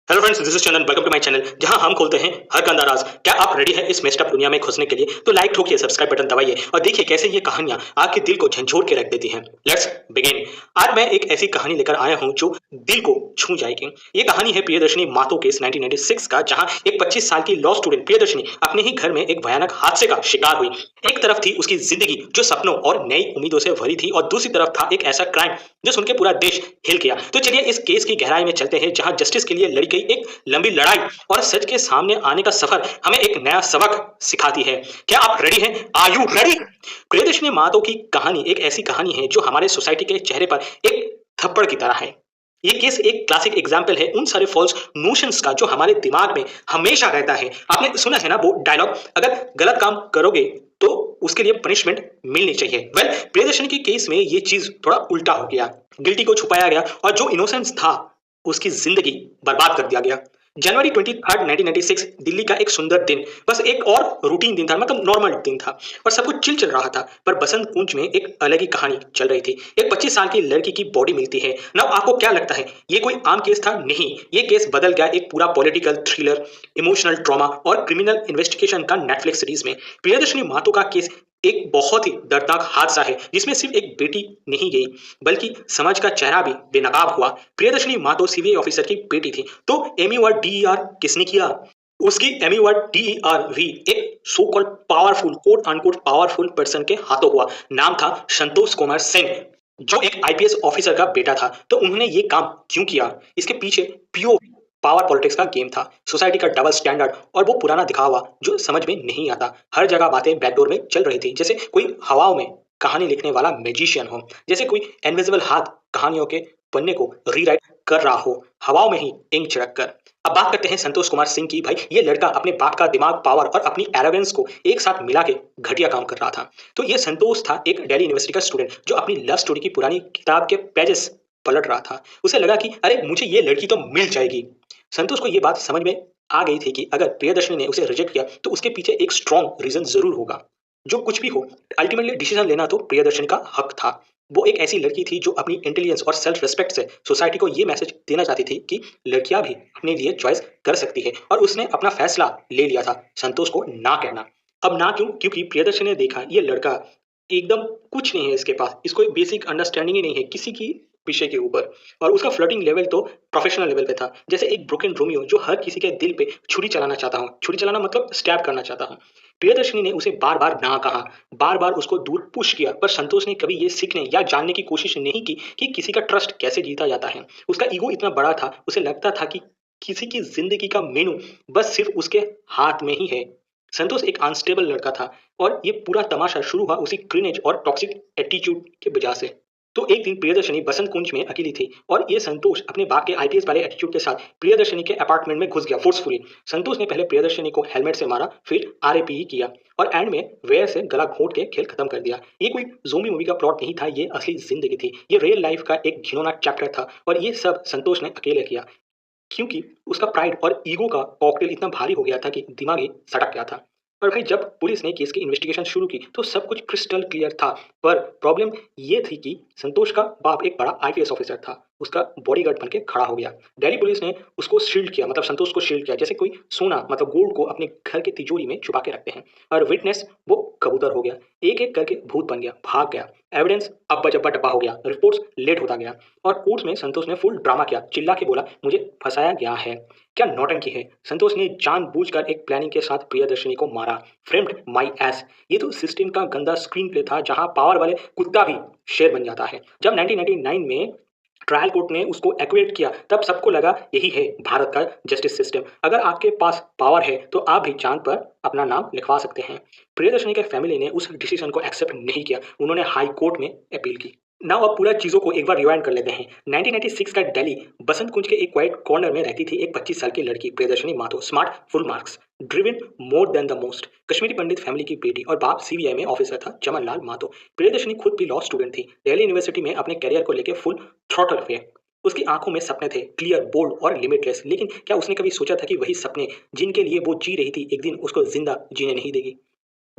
Hello friends, this is Chandan. Welcome to my channel, जहां हम खोलते हैं हर का अंदाज। क्या आप रेडी हैं इस मेस्ड अप दुनिया में घुसने के लिए? तो लाइक ठोकिए, सब्सक्राइब बटन दबाइए और देखिए कैसे ये कहानियां आपके दिल को झंझोड़ के रख देती हैं। Let's begin. आज मैं एक ऐसी कहानी लेकर आया हूं जो दिल को छू जाएगी। ये कहानी है प्रियदर्शनी मातो केस 1996 का, जहां एक 25 साल की लॉ स्टूडेंट प्रियदर्शनी अपने ही घर में एक भयानक हादसे का शिकार हुई। एक तरफ थी उसकी जिंदगी जो सपनों और नई उम्मीदों से भरी थी, और दूसरी तरफ था एक ऐसा क्राइम जो सुन के पूरा देश हिल गया। तो चलिए इस केस की गहराई में चलते हैं, जहां जस्टिस के लिए लड़ी गई एक लंबी लड़ाई और सच के सामने आने का सफर हमें एक नया सबक सिखाती है। क्या आप रेडी हैं? Are you ready? Priyadarshini Mattoo की कहानी एक ऐसी कहानी है जो हमारे सोसाइटी के चेहरे पर एक थप्पड़ की तरह है। ये केस एक क्लासिक एग्जाम्पल है उन सारे फॉल्स नोशंस का जो हमारे दिमाग में हमेशा रहता है। आपने सुना है ना वो डायलॉग, अगर गलत काम करोगे तो उसके लिए पनिशमेंट मिलनी चाहिए। वेल, प्रियदर्शनी के केस में ये चीज थोड़ा उल्टा हो गया। गिल्टी को छुपाया गया और जो इनोसेंस था उसकी जिंदगी बर्बाद कर दिया गया। जनवरी 23 1996 दिल्ली का एक सुंदर दिन, बस एक और रूटीन दिन था, मतलब नॉर्मल दिन था और सब कुछ चिल चल रहा था। पर बसंत कुंज में एक अलग ही कहानी चल रही थी। एक 25 साल की लड़की की बॉडी मिलती है ना। आपको क्या लगता है ये कोई आम केस था? नहीं, ये केस बदल गया एक पूरा पॉलिटिकल थ्रिलर, इमोशनल ट्रॉमा और क्रिमिनल इन्वेस्टिगेशन का नेटफ्लिक्स सीरीज में। प्रियदर्शनी मातो का केस एक बहुत ही दर्दनाक हादसा है, जिसमें सिर्फ एक बेटी नहीं गई बल्कि समाज का चेहरा भी बेनकाब हुआ। प्रियदर्शनी मातो सीबीआई ऑफिसर की बेटी थी, तो एमयू और डीईआर किसने किया? उसकी एमयू और डीईआर भी एक so called powerful, quote unquote powerful person के हाथों हुआ। नाम था संतोष कुमार सिंह, जो एक आईपीएस ऑफिसर का बेटा था। तो उन्होंने ये काम क्यों किया? इसके पीछे प्योर पावर पॉलिटिक्स का गेम था, सोसाइटी का डबल स्टैंडर्ड और वो पुराना दिखावा जो समझ में नहीं आता। हर जगह बातें बैकडोर में चल रही थी, जैसे कोई हवाओं में कहानी लिखने वाला मैजिशियन हो, जैसे कोई इनविजिबल हाथ कहानियों के पन्ने को रीराइट कर रहा हो, हवाओं में ही इंक छिड़क कर। अब बात करते हैं संतोष कुमार सिंह की। भाई, ये लड़का अपने बाप का दिमाग, पावर और अपनी एरोगेंस को एक साथ मिला के घटिया काम कर रहा था। तो ये संतोष था एक दिल्ली यूनिवर्सिटी का स्टूडेंट जो अपनी लव स्टोरी की पुरानी किताब के पेजेस पलट रहा था। उसे लगा कि अरे मुझे ये लड़की तो मिल जाएगी। संतोष को ये बात समझ में आ गई थी कि अगर प्रियदर्शनी ने उसे रिजेक्ट किया तो उसके पीछे एक स्ट्रॉन्ग रीजन जरूर होगा। जो कुछ भी हो, अल्टीमेटली डिसीजन लेना तो प्रियदर्शनी का हक था। वो एक ऐसी लड़की थी जो अपनी इंटेलिजेंस और सेल्फ रिस्पेक्ट से सोसाइटी को ये मैसेज देना चाहती थी कि लड़कियां भी अपने लिए चॉइस कर सकती है, और उसने अपना फैसला ले लिया था, संतोष को ना कहना। अब ना क्यों? क्योंकि प्रियदर्शनी ने देखा ये लड़का एकदम कुछ नहीं है इसके पास, इसको एक बेसिक अंडरस्टैंडिंग ही नहीं है किसी की विषय के ऊपर। और उसका फ्लर्टिंग लेवल तो प्रोफेशनल लेवल पे था, जैसे एक ब्रोकन रोमियो जो हर किसी के दिल पे छुरी चलाना चाहता हूँ। छुरी चलाना मतलब स्टैब करना चाहता हूँ। प्रियदर्शनी ने उसे बार बार ना कहा, बार बार उसको दूर पुश किया, पर संतोष ने कभी ये सीखने या जानने की कोशिश नहीं की कि किसी का ट्रस्ट कैसे जीता जाता है। उसका ईगो इतना बड़ा था, उसे लगता था कि किसी की जिंदगी का मेनू बस सिर्फ उसके हाथ में ही है। संतोष एक अनस्टेबल लड़का था, और ये पूरा तमाशा शुरू हुआ उसी क्रिनेज और टॉक्सिक एटीट्यूड के वजह से। तो एक दिन प्रियदर्शनी बसंत कुंज में अकेली थी, और ये संतोष अपने बाप के आईपीएस वाले एटीट्यूड के साथ प्रियदर्शनी के अपार्टमेंट में घुस गया फोर्सफुली। संतोष ने पहले प्रियदर्शनी को हेलमेट से मारा, फिर आरएपी किया, और एंड में वेयर से गला घोंट के खेल खत्म कर दिया। ये कोई ज़ोंबी मूवी का प्लॉट नहीं था, ये असली जिंदगी थी, ये रियल लाइफ का एक घिनौना चैप्टर था, और ये सब संतोष ने अकेले किया, क्योंकि उसका प्राइड और ईगो का कॉकटेल इतना भारी हो गया था कि दिमाग ही सटक गया था। पर भाई, जब पुलिस ने केस की इन्वेस्टिगेशन शुरू की तो सब कुछ क्रिस्टल क्लियर था। पर प्रॉब्लम ये थी कि संतोष का बाप एक बड़ा आईपीएस ऑफिसर था, उसका बॉडीगार्ड बन के खड़ा हो गया। दिल्ली पुलिस ने उसको शील्ड किया, मतलब संतोष को शील्ड किया, जैसे कोई सोना मतलब गोल्ड को अपने घर के तिजोरी में छुपा के रखते हैं। और विटनेस वो कबूतर हो गया, एक एक करके भूत बन गया, भाग गया। एविडेंस अब्बा जब्बा डब्बा हो गया, रिपोर्ट्स लेट होता गया, और कोर्ट में संतोष ने फुल ड्रामा किया, चिल्ला के बोला मुझे फंसाया गया है। क्या नौटंकी है! संतोष ने जानबूझकर एक प्लानिंग के साथ प्रियदर्शनी को मारा, फ्रेम्ड माई एस। ये तो सिस्टम का गंदा स्क्रीन प्ले था, जहां पावर वाले कुत्ता भी शेर बन जाता है। जब 1999 में ट्रायल कोर्ट ने उसको एक्विट किया, तब सबको लगा यही है भारत का जस्टिस सिस्टम। अगर आपके पास पावर है तो आप भी चांद पर अपना नाम लिखवा सकते हैं। प्रियदर्शनी के फैमिली ने उस डिसीजन को एक्सेप्ट नहीं किया, उन्होंने हाई कोर्ट में अपील की। नाउ अब पूरा चीजों को एक बार रिवाइंड कर लेते हैं। 1996 का दिल्ली, बसंत कुंज के एक क्वाइट कॉर्नर में रहती थी एक 25 साल की लड़की Priyadarshini Mattoo. Smart, full marks, driven more than the most, Kashmiri Pandit family की बेटी, और बाप सीबीआई में ऑफिसर था चमन लाल मातो। प्रियदर्शनी खुद भी लॉ स्टूडेंट थी, दिल्ली यूनिवर्सिटी में अपने करियर को लेकर फुल थ्रॉटल हुए। उसकी आंखों में सपने थे, क्लियर, बोल्ड और लिमिटलेस। लेकिन क्या उसने कभी सोचा था कि वही सपने जिनके लिए वो जी रही थी एक दिन उसको जिंदा जीने नहीं देगी?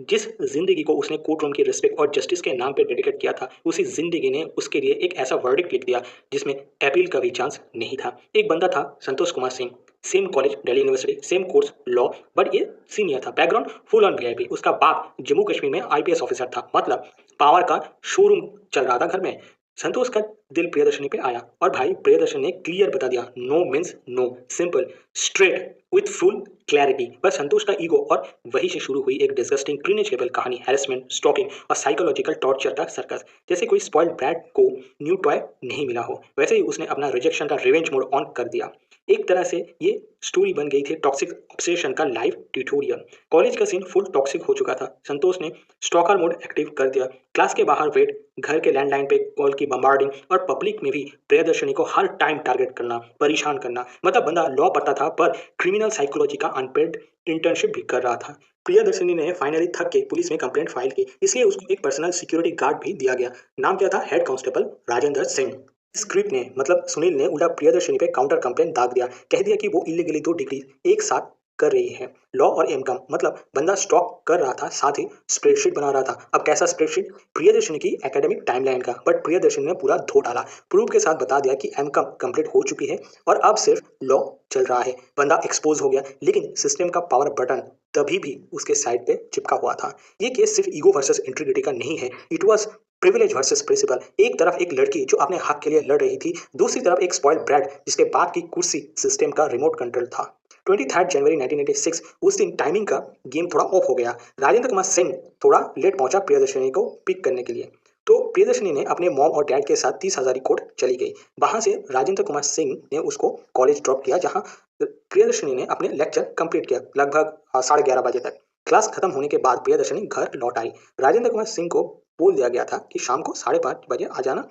जिस जिंदगी को उसने कोर्ट रूम की रिस्पेक्ट और जस्टिस के नाम पे डेडिकेट किया था, उसी जिंदगी ने उसके लिए एक ऐसा वर्डिक्ट लिख दिया जिसमें अपील का भी चांस नहीं था। एक बंदा था Santosh Kumar Singh, same college Delhi university, same course law, but ये सीनियर था, बैकग्राउंड फुल ऑन वीआईपी। उसका बाप जम्मू कश्मीर में आईपीएस ऑफिसर था, मतलब पावर का शोरूम चल रहा था घर में। संतोष का दिल प्रियदर्शनी पे आया और भाई प्रियदर्शनी ने क्लियर बता दिया, no means no, simple straight with full clarity. बस संतोष का ईगो, और वहीं से शुरू हुई एक डिस्गस्टिंग क्रीनेज लेवल कहानी, हैरेसमेंट, स्टॉकिंग और साइकोलॉजिकल टॉर्चर का सर्कस। जैसे कोई स्पॉइल्ड ब्रैट को न्यू टॉय नहीं मिला हो, वैसे ही उसने अपना रिजेक्शन का रिवेंज मोड ऑन कर दिया। एक तरह से ये स्टोरी बन गई थी टॉक्सिक ऑब्सेशन का लाइव ट्यूटोरियल। कॉलेज का सीन फुल टॉक्सिक हो चुका था। संतोष ने स्टॉकर मोड एक्टिव कर दिया, क्लास के बाहर वेट, घर के लैंडलाइन पे कॉल की बम्बार्डिंग, और पब्लिक में भी प्रियदर्शनी को हर टाइम टारगेट करना, परेशान करना। मतलब बंदा लॉ पढ़ता था पर क्रिमिनल साइकोलॉजी का अनपेड इंटर्नशिप भी कर रहा था। प्रियदर्शनी ने फाइनली थक के पुलिस में कंप्लेंट फाइल की, इसलिए उसको एक पर्सनल सिक्योरिटी गार्ड भी दिया गया। नाम क्या था? Head constable Rajendra Singh. Script ने, मतलब सुनील ने, उल्टा प्रियदर्शनी पे काउंटर कंप्लेंट दाग दिया, कह दिया कि वो इलीगली 2 डिग्री एक साथ कर रही है, लॉ और एमकॉम। मतलब बंदा स्टॉक कर रहा था, साथ ही स्प्रेडशीट बना रहा था। अब कैसा स्प्रेडशीट? प्रियदर्शनी की एकेडमिक टाइमलाइन का, बट प्रियदर्शनी ने पूरा धो डाला, प्रूफ के साथ बता दिया कि एमकॉम कंप्लीट हो चुकी है और अब सिर्फ लॉ चल रहा है। बंदा एक्सपोज हो गया, लेकिन सिस्टम का पावर बटन तभी भी उसके साइड पे चिपका हुआ था। ये केस सिर्फ ईगो वर्सेस इंटीग्रिटी का नहीं है, it was privilege versus principle. एक तरफ एक लड़की जो अपने हक के लिए लड़ रही थी, दूसरी तरफ एक स्पॉइल्ड ब्रैट जिसके बाप की कुर्सी सिस्टम का रिमोट कंट्रोल था। 23 जनवरी 1986 उस दिन टाइमिंग का गेम थोड़ा ऑफ हो गया। राजेंद्र कुमार सिंह थोड़ा लेट पहुंचा प्रियदर्शनी को पिक करने के लिए, तो प्रियदर्शनी ने अपने मॉम और डैड के साथ 30,000 कोट चली गई। वहां से राजेंद्र कुमार सिंह ने उसको कॉलेज ड्रॉप किया, जहां प्रियदर्शनी ने अपने लेक्चर कंप्लीट किया लगभग 11:30 बजे तक। क्लास खत्म होने के बाद प्रियदर्शनी घर लौट आई। राजेंद्र कुमार सिंह को बोल दिया गया था कि शाम को 5:30 बजे आ जाना,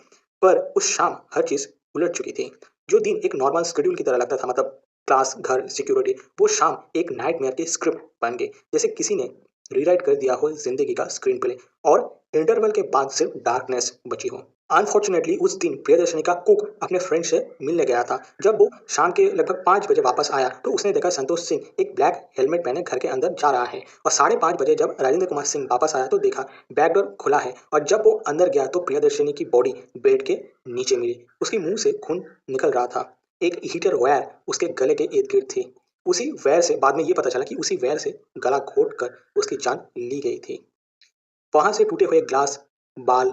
पर उस शाम हर चीज उलट चुकी थी। जो दिन एक नॉर्मल शेड्यूल की तरह लगता था, मतलब क्लास, घर, सिक्योरिटी, वो शाम एक नाइटमेयर की स्क्रिप्ट बन गई, जैसे किसी ने रीराइट कर दिया हो जिंदगी का स्क्रीन प्ले, और इंटरवल के बाद सिर्फ डार्कनेस बची हो। अनफॉर्चुनेटली उस दिन प्रियदर्शनी का कुक अपने फ्रेंड से मिलने गया था। जब वो शाम के लगभग 5 बजे वापस आया तो उसने देखा संतोष सिंह एक ब्लैक हेलमेट पहने घर के अंदर जा रहा है, और 5:30 बजे जब राजेंद्र कुमार सिंह वापस आया तो देखा बैक डोर खुला है, और जब वो अंदर गया तो प्रियदर्शनी की बॉडी बेड के नीचे मिली। उसके मुंह से खून निकल रहा था, एक हीटर वायर उसके गले के इर्द गिर्द थी। उसी वायर से बाद में ये पता चला कि उसी वायर से गला घोट कर उसकी जान ली गई थी। वहां से टूटे हुए ग्लास, बाल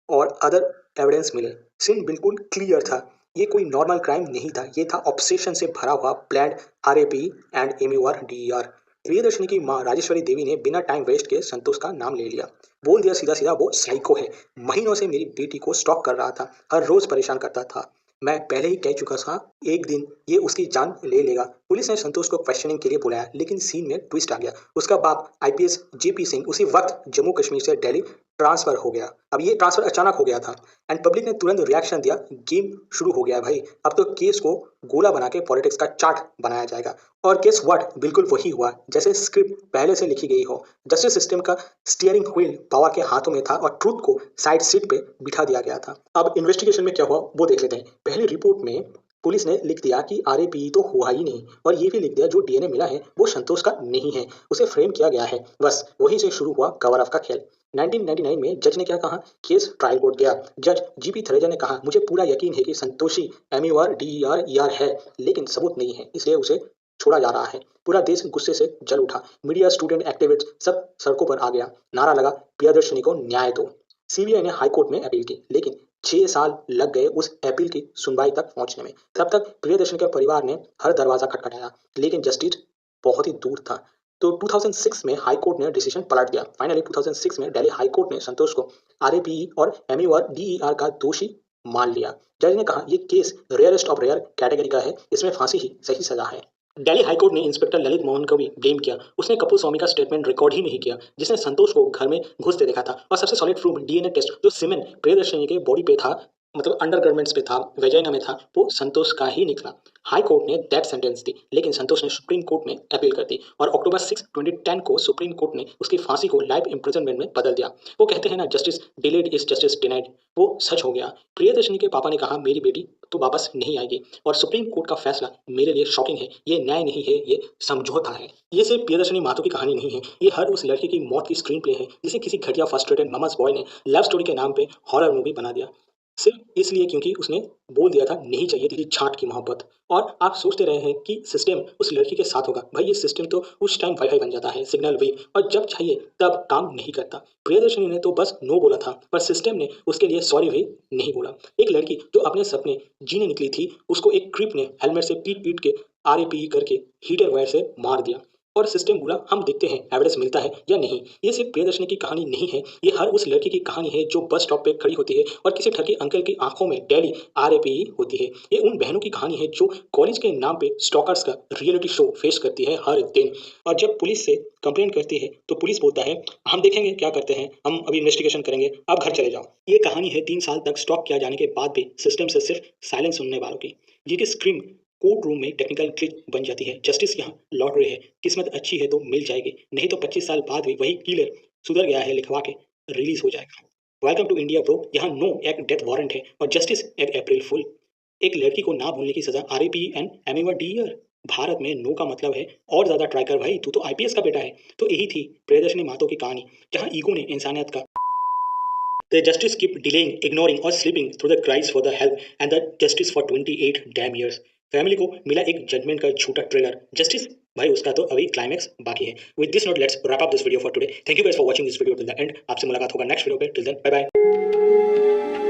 और अदर एविडेंस मिले। सीन बिल्कुल क्लियर था, ये कोई नॉर्मल क्राइम नहीं था, ये था ऑब्सेशन से भरा हुआ प्लान्ड आरएपी एंड एमयूआर डीईआर। प्रियदर्शनी की मां राजेश्वरी देवी ने बिना टाइम वेस्ट के संतोष का नाम ले लिया, बोल दिया सीधा सीधा, वो साइको है, महीनों से मेरी बेटी को स्टॉक कर रहा था, हर रोज परेशान करता था। मैं पहले ही कह चुका था एक दिन ये उसकी जान ले लेगा। पुलिस ने संतोष को क्वेश्चनिंग के लिए बुलाया, लेकिन सीन में ट्विस्ट आ गया। उसका बाप आईपीएस जेपी सिंह उसी वक्त जम्मू कश्मीर से दिल्ली ट्रांसफर हो गया। अब ये ट्रांसफर अचानक हो गया था एंड पब्लिक ने तुरंत रिएक्शन दिया। गेम शुरू हो गया भाई, अब तो केस को गोला बना के पॉलिटिक्स का चार्ट बनाया जाएगा। और केस व्हाट, बिल्कुल वही हुआ जैसे स्क्रिप्ट पहले से लिखी गई हो। जस्टिस सिस्टम का स्टीयरिंग व्हील पावर के हाथों में था और ट्रूथ को साइड सीट पे बिठा दिया गया था। अब इन्वेस्टिगेशन में क्या हुआ वो देख लेते हैं। पहली रिपोर्ट में पुलिस ने लिख दिया कि आरएपी तो हुआ ही नहीं, और ये भी लिख दिया जो डीएनए मिला है वो संतोष का नहीं है, उसे फ्रेम किया गया है। बस वहीं से शुरू हुआ कवर अप का खेल। 1999 में जज ने क्या कहा? केस ट्रायल कोर्ट गया। जज जीपी थरेजा ने कहा, मुझे पूरा यकीन है कि संतोषी एमयूआर डीईआर ईआर है, लेकिन सबूत नहीं है, इसलिए उसे छोड़ा जा रहा है। पूरा देश गुस्से से जल उठा, मीडिया, स्टूडेंट, एक्टिविस्ट सब सड़कों पर आ गया। नारा लगा, प्रियदर्शनी को न्याय दो। सीबीआई ने हाई कोर्ट में अपील की, लेकिन 6 साल लग गए उस अपील की सुनवाई तक पहुंचने में। तब तक प्रियदर्शनी के परिवार ने हर दरवाजा खटखटाया, लेकिन जस्टिस बहुत ही दूर था। तो 2006 में हाई कोर्ट ने डिसीजन पलट दिया। फाइनली 2006 में दिल्ली हाई कोर्ट ने संतोष को आरएपीई और एमयूआर डीईआर का दोषी मान लिया। जज ने कहा, यह case rarest of rare category का है, इसमें फांसी ही सही सजा है। दिल्ली हाईकोर्ट ने इंस्पेक्टर ललित मोहन को भी ब्लेम किया। उसने कपूर स्वामी का स्टेटमेंट रिकॉर्ड ही नहीं किया, जिसने संतोष को घर में घुसते देखा था। और सबसे सॉलिड प्रूफ डीएनए टेस्ट जो सीमेन प्रियदर्शनी के बॉडी पे था, मतलब अंडरगारमेंट्स पे था, वेजाइना में था, वो संतोष का ही निकला। हाई कोर्ट ने डेथ सेंटेंस दी, लेकिन संतोष ने सुप्रीम कोर्ट में अपील कर दी और अक्टूबर 6, 2010 को सुप्रीम कोर्ट ने उसकी फांसी को लाइफ इम्प्रिजनमेंट में बदल दिया। वो कहते हैं ना, justice delayed is justice denied, वो सच हो गया। प्रियदर्शनी के पापा ने कहा, मेरी बेटी तो वापस नहीं आएगी, और सुप्रीम कोर्ट का फैसला मेरे लिए शॉकिंग है। ये न्याय नहीं है, ये समझौता है। ये सिर्फ प्रियदर्शनी माथुर की कहानी नहीं है, ये हर उस लड़की की मौत की स्क्रीन प्ले है जिसे किसी घटिया फ्रस्ट्रेटेड ममस बॉय ने लव स्टोरी के नाम पे हॉरर मूवी बना दिया। सिर्फ इसलिए क्योंकि उसने बोल दिया था नहीं चाहिए थी छाट की मोहब्बत। और आप सोचते रहे हैं कि सिस्टम उस लड़की के साथ होगा। भाई ये सिस्टम तो उस टाइम वाईफाई बन जाता है, सिग्नल वेव, और जब चाहिए तब काम नहीं करता। प्रियदर्शनी ने तो बस नो बोला था, पर सिस्टम ने उसके लिए सॉरी भी नहीं बोला। एक लड़की जो अपने सपने जीने निकली थी, उसको एक क्रिप ने हेलमेट से पीट पीट के आरएपी करके हीटर वायर से मार दिया। और सिस्टम बोला हम देखते हैं एविडेंस मिलता है या नहीं। ये सिर्फ प्रियदर्शनी की कहानी नहीं है, ये हर उस लड़की की कहानी है जो बस स्टॉप पे खड़ी होती है और किसी ठगे अंकल की आंखों में डेली आरएपी होती है। ये उन बहनों की कहानी है जो कॉलेज के नाम पे स्टॉकर्स का रियलिटी शो फेस करती है हर दिन। और जब पुलिस से कंप्लेंट करती है तो पुलिस बोलता है हम देखेंगे क्या करते हैं, हम अभी इन्वेस्टिगेशन करेंगे, आप घर चले जाओ। ये कहानी है 3 साल तक स्टॉक किया जाने के बाद भी सिस्टम से सिर्फ साइलेंस सुनने वालों की। ये कि स्क्रीम कोर्ट रूम में टेक्निकल ग्लिच बन जाती है, जस्टिस यहाँ लौट रही है, किस्मत अच्छी है तो मिल जाएगी, नहीं तो 25 साल बाद भी वही किलर सुधर गया है लिखवा के रिलीज हो जाएगा। वेलकम टू इंडिया ब्रो, यहाँ नो एक डेथ वारंट है और जस्टिस एक अप्रैल फुल। एक लड़की को ना भूलने की सजा आरएपी एंड एमिवर डीयर। भारत में नो का मतलब है और ज्यादा ट्राई कर भाई, तू तो आईपीएस का बेटा है। तो यही थी प्रियदर्शनी मातो की कहानी, जहाँ ईगो ने इंसानियत का The justice kept delaying, ignoring or sleeping through the cries for the help and the justice for 28 damn years. Family को मिला एक जजमेंट का झूठा ट्रेलर जस्टिस, भाई उसका तो अभी क्लाइमैक्स बाकी है। With this note let's wrap up this video for today. Thank you guys for watching this video till the end. आपसे मुलाकात होगा नेक्स्ट वीडियो पे। Till then bye bye.